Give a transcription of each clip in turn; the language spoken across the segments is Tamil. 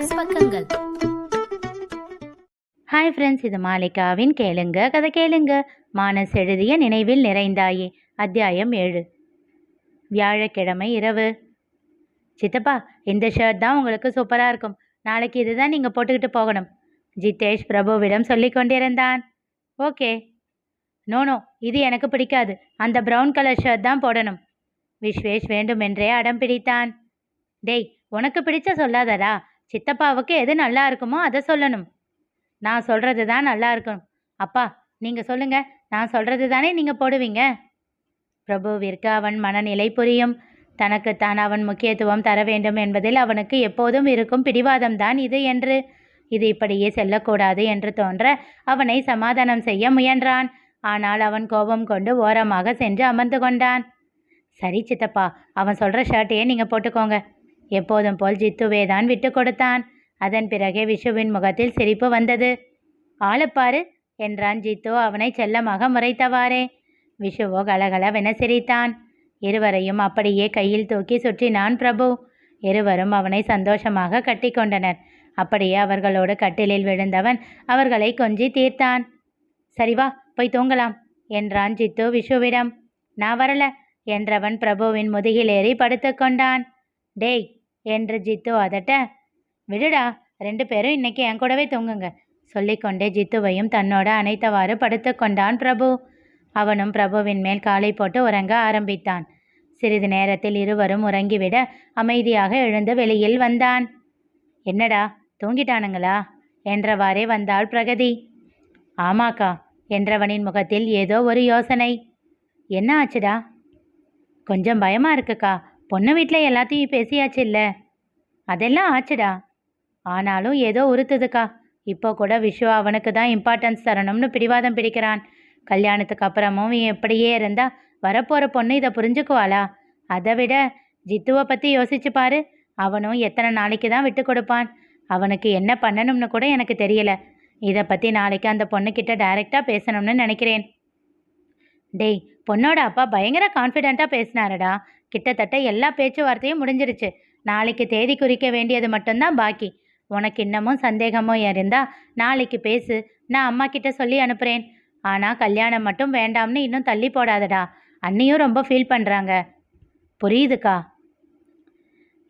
ப்ளஸ் பக்கங்கள். ஹாய் ஃப்ரெண்ட்ஸ், இது மாலிகாவின் கேளுங்க கதை கேளுங்க. மானஸ் எழுதிய நினைவில் நிறைந்தாயே. அத்தியாயம் 7. வியாழக்கிழமை இரவு. சித்தப்பா, இந்த ஷர்ட் தான் உங்களுக்கு சூப்பராக இருக்கும். நாளைக்கு இதுதான் நீங்கள் போட்டுக்கிட்டு போகணும், ஜிதேஷ் பிரபுவிடம் சொல்லி கொண்டிருந்தான். ஓகே. நோ, இது எனக்கு பிடிக்காது. அந்த ப்ரௌன் கலர் ஷர்ட் தான் போடணும். விஸ்வேஷ் வேண்டுமென்றே அடம் பிடித்தான். டேய், உனக்கு பிடிச்ச சொல்லாதடா. சித்தப்பாவுக்கு எது நல்லா இருக்குமோ அதை சொல்லணும். நான் சொல்கிறது தான் நல்லா இருக்கும். அப்பா, நீங்கள் சொல்லுங்க. நான் சொல்கிறது தானே நீங்கள் போடுவீங்க. பிரபுவிற்கு அவன் மனநிலை புரியும். தனக்குத்தான் அவன் முக்கியத்துவம் தர வேண்டும் என்பதில் அவனுக்கு எப்போதும் இருக்கும் பிடிவாதம்தான் இது என்று. இது இப்படியே செல்லக்கூடாது என்று தோன்ற அவனை சமாதானம் செய்ய முயன்றான். ஆனால் அவன் கோபம் கொண்டு ஓரமாக சென்று அமர்ந்து கொண்டான். சரி சித்தப்பா, அவன் சொல்கிற ஷர்ட்டையே நீங்கள் போட்டுக்கோங்க. எப்போதும் போல் ஜித்துவே தான் விட்டு கொடுத்தான். அதன் பிறகே விஷுவின் முகத்தில் சிரிப்பு வந்தது. ஆளப்பாரு என்றான் ஜித்து அவனை செல்லமாக முறைத்தவாறே. விஷுவோ கலகலவென சிரித்தான். இருவரையும் அப்படியே கையில் தூக்கி சுற்றினான் பிரபு. இருவரும் அவனை சந்தோஷமாக கட்டி கொண்டனர். அப்படியே அவர்களோடு கட்டிலில் விழுந்தவன் அவர்களை கொஞ்சி தீர்த்தான். சரி வா, போய் தூங்கலாம் என்றான் ஜித்து விஷுவிடம். நான் வரல என்றவன் பிரபுவின் முதுகில் ஏறி படுத்து கொண்டான். டேய் என்று ஜித்து அதட்ட. விடுடா, 2 பேரும் இன்னைக்கு என் கூடவே தூங்குங்க சொல்லிக்கொண்டே ஜித்துவையும் தன்னோட அணைத்தவாறு படுத்து கொண்டான் பிரபு. அவனும் பிரபுவின் மேல் காலை போட்டு உறங்க ஆரம்பித்தான். சிறிது நேரத்தில் இருவரும் உறங்கிவிட அமைதியாக எழுந்து வெளியில் வந்தான். என்னடா, தூங்கிட்டானுங்களா என்றவாறே வந்தாள் பிரகதி. ஆமாக்கா என்றவனின் முகத்தில் ஏதோ ஒரு யோசனை. என்ன ஆச்சுடா? கொஞ்சம் பயமா இருக்குக்கா. பொண்ணு வீட்டில் எல்லாத்தையும் பேசியாச்சு இல்லை? அதெல்லாம் ஆச்சுடா. ஆனாலும் ஏதோ உறுத்துதுக்கா. இப்போ கூட விஷு அவனுக்கு தான் இம்பார்ட்டன்ஸ் தரணும்னு பிடிவாதம் பிடிக்கிறான். கல்யாணத்துக்கு அப்புறமும் எப்படியே இருந்தா வரப்போகிற பொண்ணு இதை புரிஞ்சுக்குவாளா? அதை விட ஜித்துவை பற்றி யோசிச்சு பாரு. அவனும் எத்தனை நாளைக்கு தான் விட்டு கொடுப்பான்? அவனுக்கு என்ன பண்ணணும்னு கூட எனக்கு தெரியல. இதை பற்றி நாளைக்கு அந்த பொண்ணுக்கிட்ட டைரெக்டாக பேசணும்னு நினைக்கிறேன். டேய், பொண்ணோட அப்பா பயங்கர கான்ஃபிடெண்ட்டாக பேசினாருடா. கிட்டத்தட்ட எல்லா பேச்சுவார்த்தையும் முடிஞ்சிருச்சு. நாளைக்கு தேதி குறிக்க வேண்டியது மட்டும்தான் பாக்கி. உனக்கு இன்னமும் சந்தேகமோ இருந்தா நாளைக்கு பேசு, நான் அம்மா கிட்ட சொல்லி அனுப்புகிறேன். ஆனால் கல்யாணம் மட்டும் வேண்டாம்னு இன்னும் தள்ளி போடாதடா. அண்ணியும் ரொம்ப ஃபீல் பண்ணுறாங்க. புரியுதுக்கா.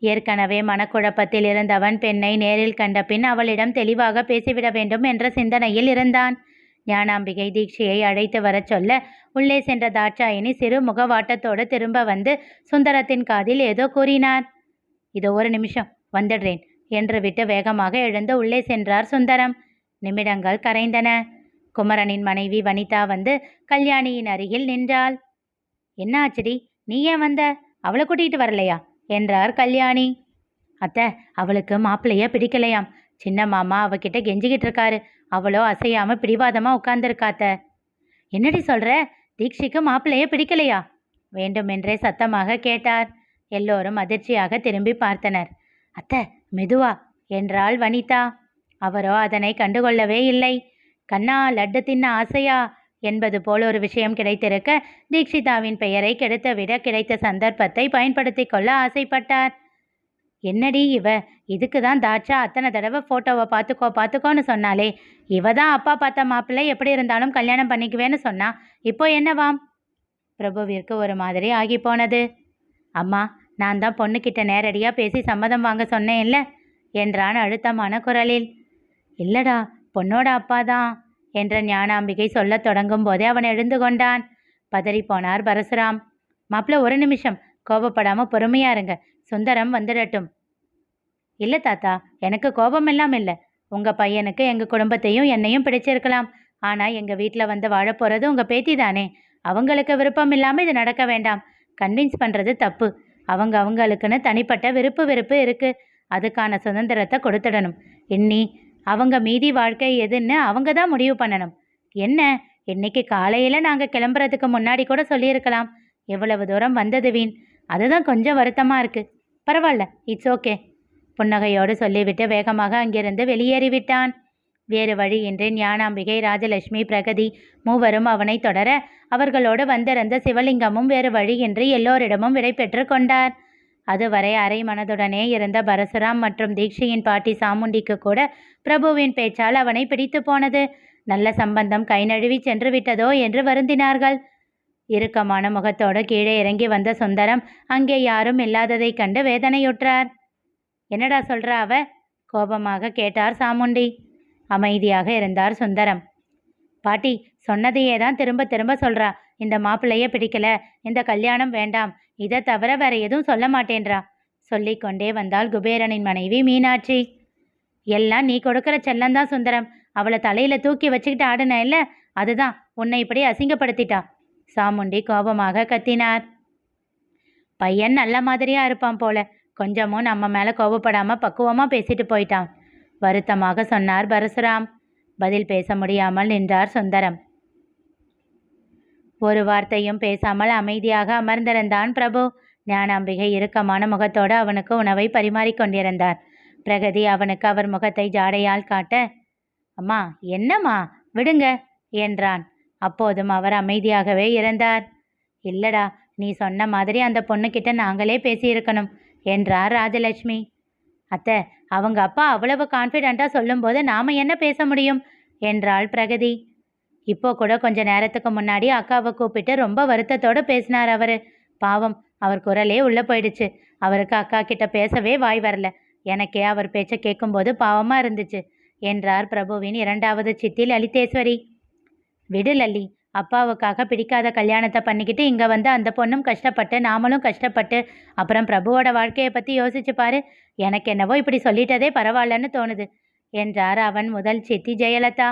ஏற்கனவே மனக்குழப்பத்தில் இருந்தவன் பெண்ணை நேரில் கண்ட பின் அவளிடம் தெளிவாக பேசிவிட வேண்டும் என்ற சிந்தனையில் இருந்தான். ஞானாம்பிகை தீட்சையை அழைத்து வரச் சொல்ல உள்ளே சென்ற தாட்சாயினி சிறு முகவாட்டத்தோடு திரும்ப வந்து சுந்தரத்தின் காதில் ஏதோ கூறினார். இதோ ஒரு நிமிஷம் வந்துடுறேன் என்று விட்டு வேகமாக எழுந்து உள்ளே சென்றார் சுந்தரம். நிமிடங்கள் கரைந்தன. குமரனின் மனைவி வனிதா வந்து கல்யாணியின் அருகில் நின்றாள். என்ன ஆச்சுடி, நீ ஏன் வந்த? அவளை கூட்டிகிட்டு வரலையா என்றார் கல்யாணி. அத்தை, அவளுக்கு மாப்பிள்ளைய பிடிக்கலையாம். சின்ன மாமா அவகிட்ட கெஞ்சிக்கிட்டு இருக்காரு. அவளோ அசையாம பிடிவாதமா உட்கார்ந்துருக்காத்த. என்னடி சொல்ற? தீக்ஷிக்கு மாப்பிள்ளைய பிடிக்கலையா? வேண்டுமென்றே சத்தமாக கேட்டார். எல்லோரும் அதிர்ச்சியாக திரும்பி பார்த்தனர். அத்தை, மெதுவா என்றாள் வனிதா. அவரோ அதனை கண்டுகொள்ளவே இல்லை. கண்ணா, லட்டு தின்ன ஆசையா என்பது போல் ஒரு விஷயம் கிடைத்திருக்க தீக்ஷிதாவின் பெயரை கெடுத்துவிட கிடைத்த சந்தர்ப்பத்தை பயன்படுத்தி கொள்ள ஆசைப்பட்டார். என்னடி இவ? இதுக்கு தான் தாட்சா அத்தனை தடவை ஃபோட்டோவை பார்த்துக்கோன்னு சொன்னாலே. இவ தான் அப்பா பார்த்த மாப்பிள்ளை எப்படி இருந்தாலும் கல்யாணம் பண்ணிக்குவேன்னு சொன்னா. இப்போ என்னவாம்? பிரபுவிற்கு ஒரு மாதிரி ஆகி போனது. அம்மா, நான் தான் பொண்ணுக்கிட்ட நேரடியாக பேசி சம்மதம் வாங்க சொன்னேன்ல என்றான் அழுத்தமான குரலில். இல்லடா, பொண்ணோட அப்பா தான் என்ற ஞானாம்பிகை சொல்லத் தொடங்கும் போதே அவன் எழுந்து கொண்டான். பதறிப்போனார் பரசுராம். மாப்பிள்ள, ஒரு நிமிஷம், கோபப்படாமல் பொறுமையா இருங்க. சுந்தரம் வந்துடட்டும். இல்லை தாத்தா, எனக்கு கோபம் எல்லாம் இல்லை. உங்கள் பையனுக்கு எங்கள் குடும்பத்தையும் என்னையும் பிடிச்சிருக்கலாம். ஆனால் எங்கள் வீட்டில் வந்து வாழப்போகிறது உங்கள் பேத்தி தானே. அவங்களுக்கு விருப்பம் இல்லாமல் இது நடக்க வேண்டாம். கன்வின்ஸ் பண்ணுறது தப்பு. அவங்களுக்குன்னு தனிப்பட்ட வெறுப்பு இருக்குது. அதுக்கான சுதந்திரத்தை கொடுத்துடணும். இன்னி அவங்க மீதி வாழ்க்கை எதுன்னு அவங்க தான் முடிவு பண்ணணும். என்ன, இன்னைக்கு காலையில் நாங்கள் கிளம்புறதுக்கு முன்னாடி கூட சொல்லியிருக்கலாம். எவ்வளவு தூரம் வந்தது வீண். அதுதான் கொஞ்சம் வருத்தமாக இருக்குது. பரவாயில்ல, இட்ஸ் ஓகே புன்னகையோடு சொல்லிவிட்டு வேகமாக அங்கிருந்து வெளியேறிவிட்டான். வேறு வழியின்றி ஞானாம்பிகை, ராஜலட்சுமி, பிரகதி மூவரும் அவனை தொடர அவர்களோடு வந்திருந்த சிவலிங்கமும் வேறு வழியின்றி எல்லோரிடமும் விடை பெற்று கொண்டார். அதுவரை அரை மனதுடனே இருந்த பரசுராம் மற்றும் தீக்ஷியின் பாட்டி சாமுண்டிக்கு கூட பிரபுவின் பேச்சால் அவனை பிடித்து போனது. நல்ல சம்பந்தம் கை நழுவி சென்று விட்டதோ என்று வருந்தினார்கள். இறுக்கமான முகத்தோடு கீழே இறங்கி வந்த சுந்தரம் அங்கே யாரும் இல்லாததைக் கண்டு வேதனையுற்றார். என்னடா சொல்றா அவ? கோபமாக கேட்டார் சாமுண்டி. அமைதியாக இருந்தார் சுந்தரம். பாட்டி சொன்னதையே தான் திரும்ப திரும்ப சொல்றா. இந்த மாப்பிள்ளைய பிடிக்கல, இந்த கல்யாணம் வேண்டாம், இதை தவிர வேற எதுவும் சொல்ல மாட்டேன்றா. சொல்லிக்கொண்டே வந்தாள் குபேரனின் மனைவி மீனாட்சி. எல்லாம் நீ கொடுக்கிற செல்லந்தான் சுந்தரம். அவளை தலையில தூக்கி வச்சுக்கிட்டு ஆடுன இல்ல, அதுதான் உன்னை இப்படி அசிங்கப்படுத்திட்டா. சாமுண்டி கோபமாக கத்தினார். பையன் நல்ல மாதிரியா இருப்பான் போல, கொஞ்சமும் நம்ம மேல கோபப்படாம பக்குவமா பேசிட்டு போயிட்டான், வருத்தமாக சொன்னார் பரசுராம். பதில் பேச முடியாமல் நின்றார் சுந்தரம். ஒரு வார்த்தையும் பேசாமல் அமைதியாக அமர்ந்திருந்தான் பிரபு. ஞானாம்பிகை இறுக்கமான முகத்தோடு அவனுக்கு உணவை பரிமாறிக்கொண்டிருந்தார். பிரகதி அவனுக்கு அவர் முகத்தை ஜாடையால் காட்ட, அம்மா என்னம்மா விடுங்க என்றான். அப்போதும் அவர் அமைதியாகவே இருந்தார். இல்லடா, நீ சொன்ன மாதிரி அந்த பொண்ணுக்கிட்ட நாங்களே பேசியிருக்கணும் என்றார் ராஜலட்சுமி. அத்தை, அவங்க அப்பா அவ்வளவு கான்ஃபிடென்ட்டாக சொல்லும்போது நாம் என்ன பேச முடியும் என்றாள் பிரகதி. இப்போ கூட கொஞ்ச நேரத்துக்கு முன்னாடி அக்காவை கூப்பிட்டு ரொம்ப வருத்தத்தோடு பேசினார் அவர். பாவம், அவர் குரலே உள்ளே போயிடுச்சு. அவருக்கு அக்கா கிட்ட பேசவே வாய் வரல. எனக்கே அவர் பேச்சை கேட்கும்போது பாவமாக இருந்துச்சு என்றார் பிரபுவின் இரண்டாவது சித்தி லலிதேஸ்வரி. விடு லல்லி, அப்பாவுக்காக பிடிக்காத கல்யாணத்தை பண்ணிக்கிட்டு இங்கே வந்து அந்த பொண்ணும் கஷ்டப்பட்டு நாமளும் கஷ்டப்பட்டு அப்புறம் பிரபுவோட வாழ்க்கையை பற்றி யோசிச்சு பாரு. எனக்கு என்னவோ இப்படி சொல்லிட்டதே பரவாயில்லன்னு தோணுது என்றார் அவன் முதல் சித்தி ஜெயலதா.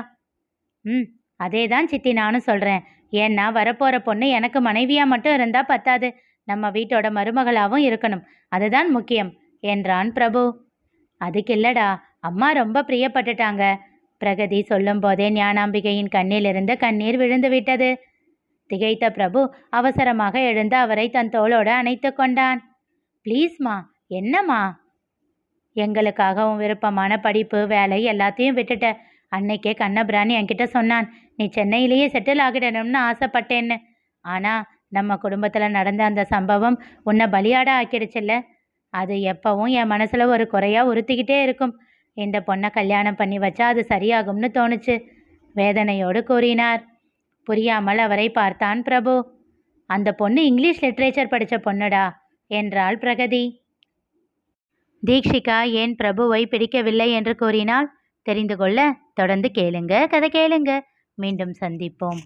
அதே தான் சித்தி நானும் சொல்கிறேன். ஏன்னா வரப்போகிற பொண்ணு எனக்கு மனைவியாக மட்டும் இருந்தால் பத்தாது, நம்ம வீட்டோட மருமகளாகவும் இருக்கணும், அதுதான் முக்கியம் என்றான் பிரபு. அதுக்கு இல்லடா, அம்மா ரொம்ப பிரியப்பட்டுட்டாங்க. பிரகதி சொல்லும் போதே ஞானாம்பிகையின் கண்ணிலிருந்து கண்ணீர் விழுந்து விட்டது. திகைத்த பிரபு அவசரமாக எழுந்து அவரை தன் தோளோடு அணைத்து கொண்டான். ப்ளீஸ்மா, என்னம்மா? எங்களுக்காகவும் விருப்பமான படிப்பு வேலை எல்லாத்தையும் விட்டுட்ட. அன்னைக்கே கண்ணபிராணி என்கிட்ட சொன்னான், நீ சென்னையிலேயே செட்டில் ஆகிடணும்னு ஆசைப்பட்டேன்னு. ஆனால் நம்ம குடும்பத்தில் நடந்த அந்த சம்பவம் உன்னை பலியாட ஆக்கிடுச்சுல்ல. அது எப்பவும் என் மனசில் ஒரு குறையாக உறுத்திக்கிட்டே இருக்கும். இந்த பொண்ணை கல்யாணம் பண்ணி வச்சா அது சரியாகும்னு தோணுச்சு வேதனையோடு கூறினார். புரியாமல் அவரை பார்த்தான் பிரபு. அந்த பொண்ணு இங்கிலீஷ் லிட்ரேச்சர் படித்த பொண்ணுடா என்றாள் பிரகதி. தீக்ஷிகா ஏன் பிரபுவை பிடிக்கவில்லை என்று கூறினால் தெரிந்து கொள்ள தொடர்ந்து கேளுங்க, கதை கேளுங்க. மீண்டும் சந்திப்போம்.